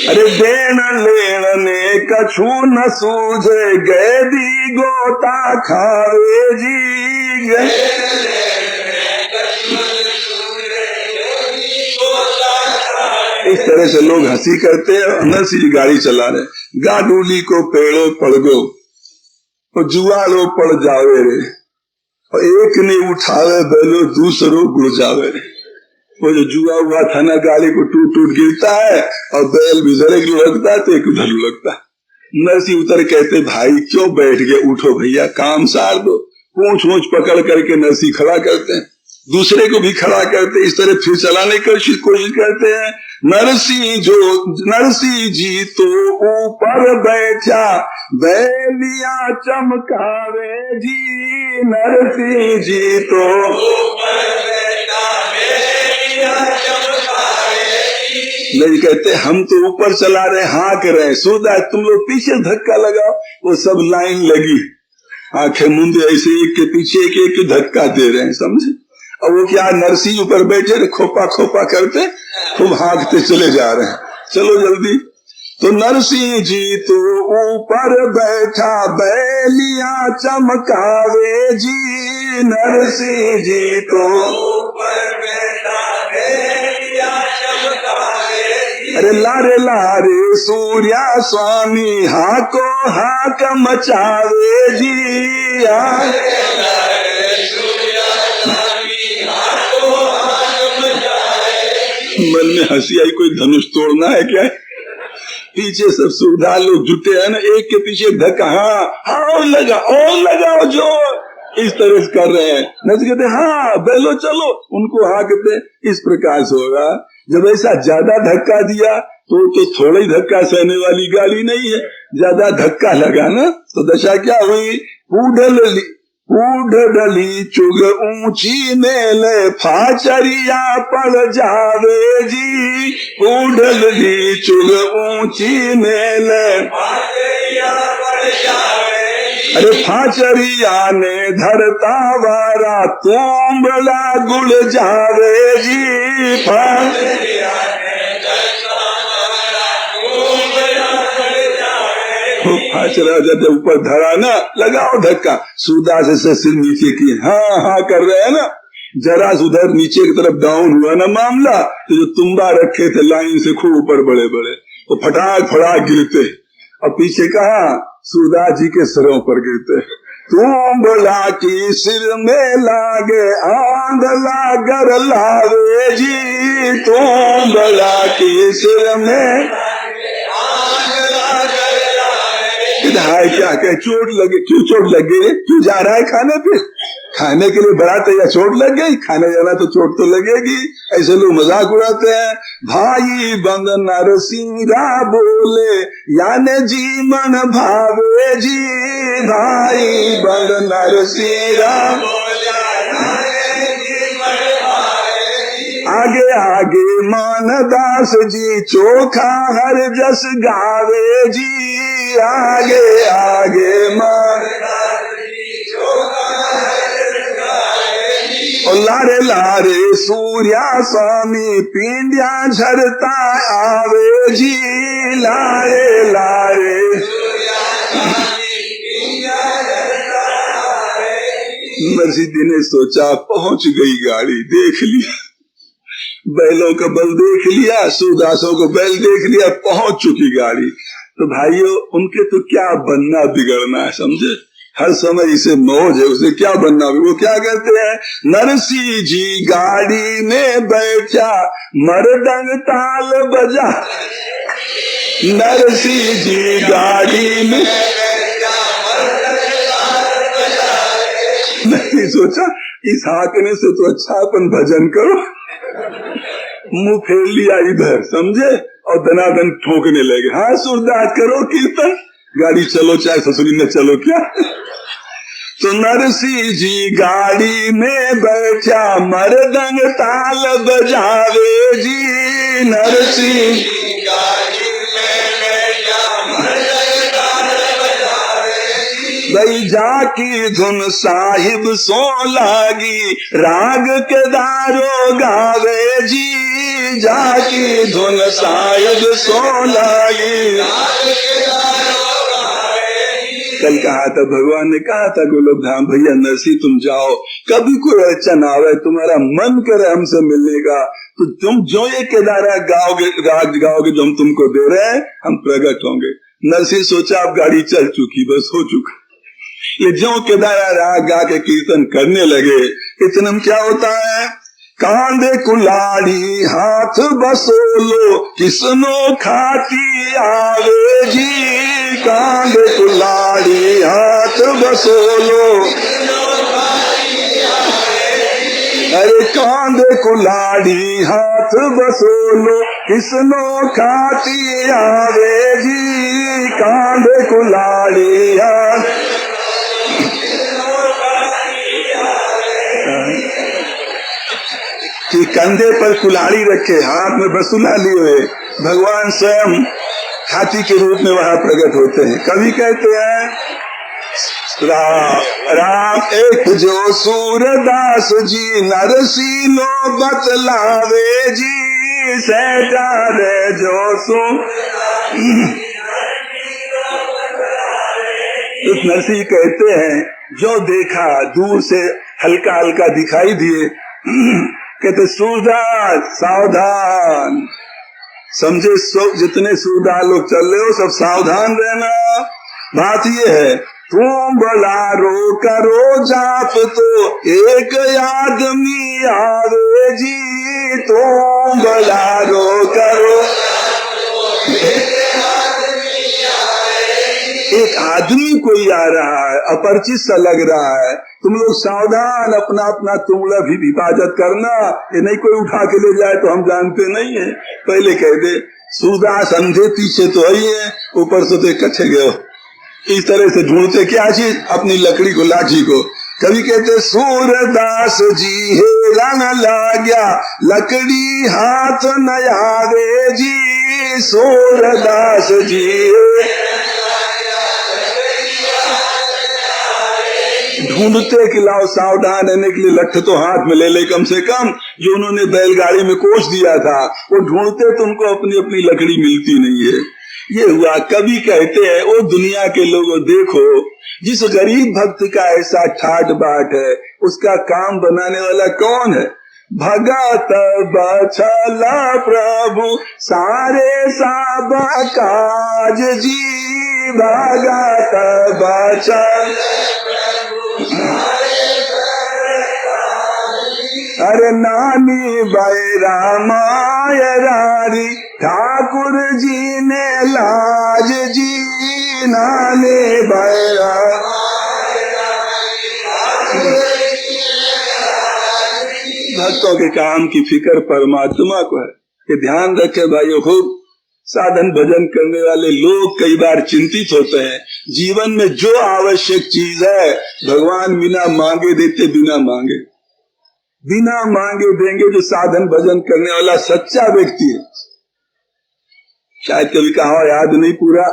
अरे देन लेन ने कछु न सूझे, गए दी गोता खावे जी, इस तरह से लोग हंसी करते हैं। नरसिंह जी गाड़ी चला रहे, गाडूली को पेड़ो पड़ गो, और जुआ लो पड़ जावे रे, और एक ने उठावे बैलो दूसरो गुड़ जावे रे। वो जो जुआ हुआ था ना, गाड़ी को टूट टूट गिरता है और बैल भी इधर एक लुढ़कता है तो एक उधर लुढ़कता है। नरसिंह उतर कहते भाई क्यों बैठ गए, उठो भैया काम सार दो। पूंछ पूंछ पकड़ करके नरसिंह खड़ा करते हैं, दूसरे को भी खड़ा करते, इस तरह फिर चलाने की कोशिश करते हैं। नरसिंह जी तो ऊपर बैठा बैलिया चमकावे जी, नरसिंह जी तो ऊपर बैठा नहीं कहते हम तो ऊपर चला रहे हाँक रहे, सूरदास तुम लोग पीछे धक्का लगाओ। वो सब लाइन लगी, आंखें मूंदे ऐसे एक के पीछे एक धक्का दे रहे हैं, समझे। और वो क्या नरसिंह ऊपर बैठे खोपा खोपा करते खूब हाँकते चले जा रहे हैं, चलो जल्दी। तो नरसिंह जी तो ऊपर बैठा बैलिया चमकावे जी, नरसिंह जी तो ऊपर बैठा बैलिया चमकावे। अरे लारे लारे सूर्या स्वामी हाको हाक मचावे जी, मन में हंसी आई, कोई धनुष तोड़ना है क्या? पीछे सब सुविधा लोग जुटे हैं ना, एक के पीछे धक्का, हाँ और लगाओ जो इस तरह से कर रहे हैं। नच कहते हाँ बैलो चलो, उनको हाँ कहते इस प्रकार से होगा। जब ऐसा ज्यादा धक्का दिया तो थोड़ा ही धक्का सहने वाली गाड़ी नहीं है, ज्यादा धक्का लगा ना तो दशा क्या हुई। ऊढ़ली चुग ऊंची मेले फाचरिया पड़ जावे जी, ऊढ़ली चुग ऊंची मेले अरे फाचरिया ने धरता वारा तुंबला गुड़ जावे जी, फाचरिया जब ऊपर धरा ना लगाओ धक्का, सूरदास से सिर नीचे किए हाँ कर रहे हैं ना। जरा उधर नीचे की तरफ डाउन हुआ ना मामला, तो जो तुम्बा रखे थे लाइन से खूब ऊपर बड़े बड़े वो फटाक फटाक गिरते, और पीछे कहा सूरदास जी के सिरों पर गिरते। तुम्बला की सिर में लागे आंधला गर लावे जी, तुम्बला की सिर में हाय क्या कहे चोट लगे, क्यों चोट लग गई, क्यों जा रहा है खाने पे, खाने के लिए बड़ा तैयार, चोट लग गई, खाने जाना तो चोट तो लगेगी। ऐसे लोग मजाक उड़ाते हैं। भाई बंद नरसिंहा बोले याने जी मन भावे जी, भाई बंद नरसिंहा आगे आगे मानदास जी चोखा हर जस गावे जी, आगे आगे मानदास जी चोखा हर जस गावे जी। और लारे लारे सूर्या स्वामी पिंडिया झरता आवे जी, लारे लारे नरसिंह ने सोचा पहुंच गई गाड़ी, देख लिया बैलों का बल देख लिया, सूरदासों को बैल देख लिया, पहुंच चुकी गाड़ी। तो भाइयों उनके तो क्या बनना बिगड़ना है, समझे। हर समय इसे मौज है, उसे क्या बनना। वो क्या कहते हैं, नरसिंह जी गाड़ी में बैठा मरदंग ताल बजा, नरसिंह जी गाड़ी में नहीं सोचा इस हाकने से तो अच्छा अपन भजन करो, मुंह फेर लिया इधर, समझे, और दनादन ठोकने लगे। हाँ सूरदास करो कीर्तन, गाड़ी चलो चाहे ससुरी न चलो क्या। तो नरसिंह जी गाड़ी में बैठा मरदंग ताल बजावे जी, नरसिंह जी गाड़ी में बैठा मरदंग ताल बजावे जी। भाई जाकी धुन साहिब सो लागी राग के दारो गावे जी, जाकी धुन साहिब सो लागी राग के दारो गावे जी। कल कहा था भगवान ने कहा था गोलोक धाम भैया नरसिंह तुम जाओ, कभी कोई अड़चन आवे तुम्हारा मन करे हमसे मिलने का तो तुम जो ये केदारा गाओगे राग गाओगे जो हम तुमको दे रहे हैं हम प्रकट होंगे। नरसिंह सोचा अब गाड़ी चल चुकी, बस हो चुका। ये जो केदारा राग गा के कीर्तन करने लगे, इतने में क्या होता है, कांधे कुलाड़ी हाथ बसोलो किसनो खाती आवे जी, कांधे कुलाड़ी हाथ बसोलो, अरे कांधे कुलाड़ी हाथ बसोलो किसनो खाती आवे जी, कांधे कुलाड़ी हाथ। कि कंधे पर कुल्हाड़ी रखे, हाथ में बसुला लिए हुए भगवान स्वयं हाथी के रूप में वहां प्रकट होते हैं। कवि कहते हैं राम एक जो सूरदास जी नरसीलो बतलावे जी सैटारे जो सू। इस नरसिंह कहते हैं जो देखा दूर से हल्का हल्का दिखाई दिए, कहते सूरदास सावधान, समझे जितने सूरदास लोग चल रहे हो सब सावधान रहना। बात ये है तुम बलारो करो जाप तो एक आदमी आवे जी, तुम बलारो करो एक आदमी कोई आ रहा है, अपरिचित सा लग रहा है, तुम लोग सावधान, अपना अपना तुमला भी हिफाजत करना, ये नहीं कोई उठा के ले जाए तो हम जानते नहीं है। पहले कह दे सूरदास अंधे पीछे तो ही है, ऊपर से तो कच्चे गए। इस तरह से ढूंढते क्या चीज, अपनी लकड़ी को, लाठी को। कभी कहते सूरदास जी हेरा न लाग्या लकड़ी हाथ न आवे जी, सूरदास जी ढूंढते कि लाओ सावधान रहने के लिए लठ तो हाथ में ले ले कम से कम, जो उन्होंने बैलगाड़ी में कोस दिया था वो ढूंढते तो उनको अपनी अपनी लकड़ी मिलती नहीं है। ये हुआ। कवि कहते हैं ओ दुनिया के लोगों देखो, जिस गरीब भक्त का ऐसा ठाट बाट है उसका काम बनाने वाला कौन है? भगत बछला प्रभु सारे सब काज जी, भगत बछल अरे नानी बैरा मायरारी ठाकुर जी ने लाज जी, नानी बैरा। भक्तों के काम की फिक्र परमात्मा को है। कि ध्यान रखे भाइयों, खूब साधन भजन करने वाले लोग कई बार चिंतित होते हैं। जीवन में जो आवश्यक चीज है भगवान बिना मांगे देते, बिना मांगे देंगे। जो साधन भजन करने वाला सच्चा व्यक्ति है, शायद कभी कहा याद नहीं पूरा,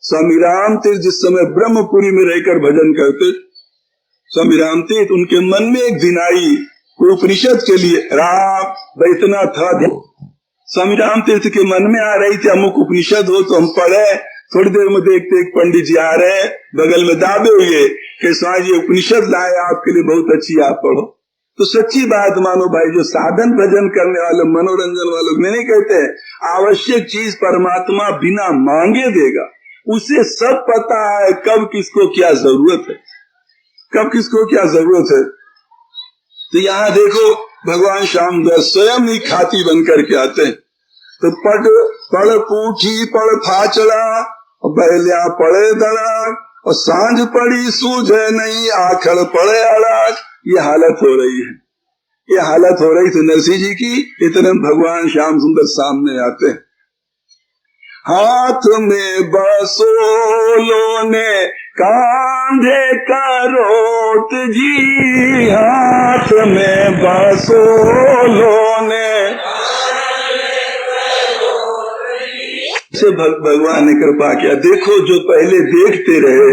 स्वामी राम तीर्थ जिस समय ब्रह्मपुरी में रहकर भजन करते, स्वामी राम तीर्थ उनके मन में एक दिन आई कोई उपनिषद के लिए, राम इतना था स्वामी राम तीर्थ के मन में आ रही थी अमुक उपनिषद हो तो हम पढ़े। थोड़ी देर में देखते एक पंडित जी आ रहे हैं बगल में दाबे हुए कि स्वामी जी उपनिषद लाए आपके लिए, बहुत अच्छी, आप पढ़ो। तो सच्ची बात मानो भाई, जो साधन भजन करने वाले, मनोरंजन वालों में नहीं कहते आवश्यक चीज परमात्मा बिना मांगे देगा। उसे सब पता है कब किसको क्या जरूरत है, कब किसको क्या जरूरत है। तो यहाँ देखो भगवान श्याम स्वयं ही खाती बन करके आते हैं। तो पड़ पूठी पड़ फाचड़ा बैलिया पड़े दड़ा, और सांझ पड़ी सूझे नहीं आखड़ पड़े अड़ाक। ये हालत हो रही है, ये हालत हो रही थी नरसिंह जी की। इतने भगवान श्याम सुंदर सामने आते हैं। हाथ में बसोलो ने कांधे करोत जी, हाथ में बसोलो ने से भगवान ने कृपा किया। देखो जो पहले देखते रहे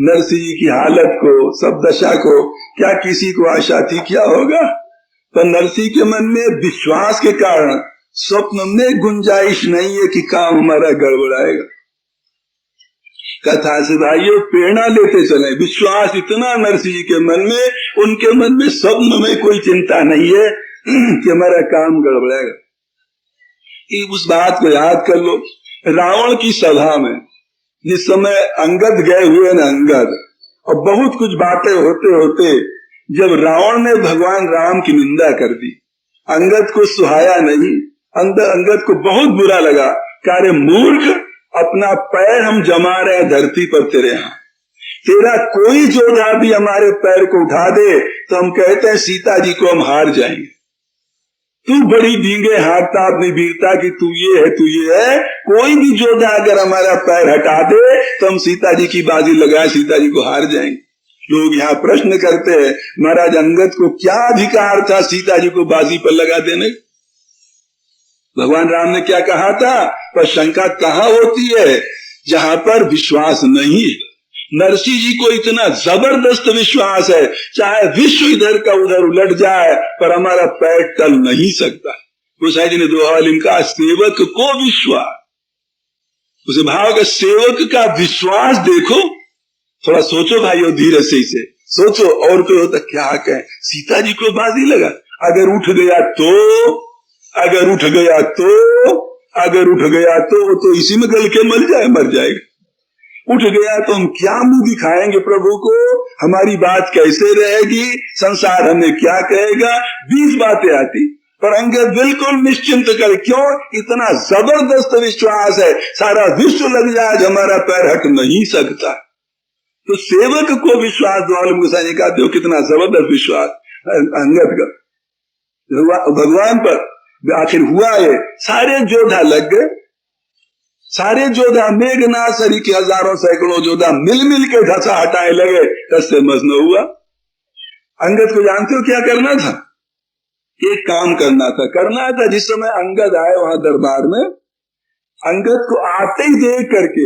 नरसिंह जी की हालत को, सब दशा को, क्या किसी को आशा थी क्या होगा? पर नरसिंह के मन में विश्वास के कारण स्वप्न में गुंजाइश नहीं है कि काम हमारा गड़बड़ाएगा। कथा से भाइयों प्रेरणा लेते चले, विश्वास इतना नरसिंह जी के मन में, उनके मन में स्वप्न में कोई चिंता नहीं है कि हमारा काम गड़बड़ाएगा। उस बात को याद कर लो, रावण की सभा में जिस समय अंगद गए हुए न, अंगद, और बहुत कुछ बातें होते होते जब रावण ने भगवान राम की निंदा कर दी, अंगद को सुहाया नहीं। अंगद को बहुत बुरा लगा, अरे मूर्ख, अपना पैर हम जमा रहे हैं धरती पर तेरे यहाँ, तेरा कोई जोधा भी हमारे पैर को उठा दे तो हम कहते हैं सीता जी को हम हार जाएंगे। तू बड़ी डींगे हाँकता अपनी वीरता की, तू ये है, तू ये है, कोई भी जोधा अगर हमारा पैर हटा दे तो हम सीता जी की बाजी लगाए, सीता जी को हार जाएंगे। लोग यहाँ प्रश्न करते हैं महाराज अंगद को क्या अधिकार था सीता जी को बाजी पर लगा देने? भगवान राम ने क्या कहा था? पर शंका कहाँ होती है? जहां पर विश्वास नहीं है। नरसिंह जी को इतना जबरदस्त विश्वास है, चाहे विश्व इधर का उधर उलट जाए पर हमारा पैर टल नहीं सकता। गोसाई जी ने दोहा लिखा, सेवक को विश्वास। उसे भाव का सेवक का विश्वास देखो, थोड़ा सोचो भाइयों, धीरे से इसे सोचो। और कोई होता क्या कहें, सीता जी को बाजी लगा, अगर उठ गया तो, अगर उठ गया तो, अगर उठ गया तो इसी में गल के मर जाएगा। उठ गया तो हम क्या मुंह दिखाएंगे प्रभु को, हमारी बात कैसे रहेगी, संसार हमें क्या कहेगा, 20 बातें आती। पर अंगद बिल्कुल निश्चिंत कर, क्यों? इतना जबरदस्त विश्वास है, सारा विश्व लग जाए हमारा पैर हट नहीं सकता। तो सेवक को विश्वास, द्वालम गोसाई का देखो कितना जबरदस्त विश्वास अंगद का भगवान पर। आखिर हुआ है, सारे योद्धा लग गए, सारे योद्धा मेघनाथ सरी के हजारों सैकड़ों योद्धा मिल के धसा हटाए लगे, तस्से मस न हुआ। अंगद को जानते हो क्या करना था? एक काम करना था। जिस समय अंगद आए वहां दरबार में, अंगद को आते ही देख करके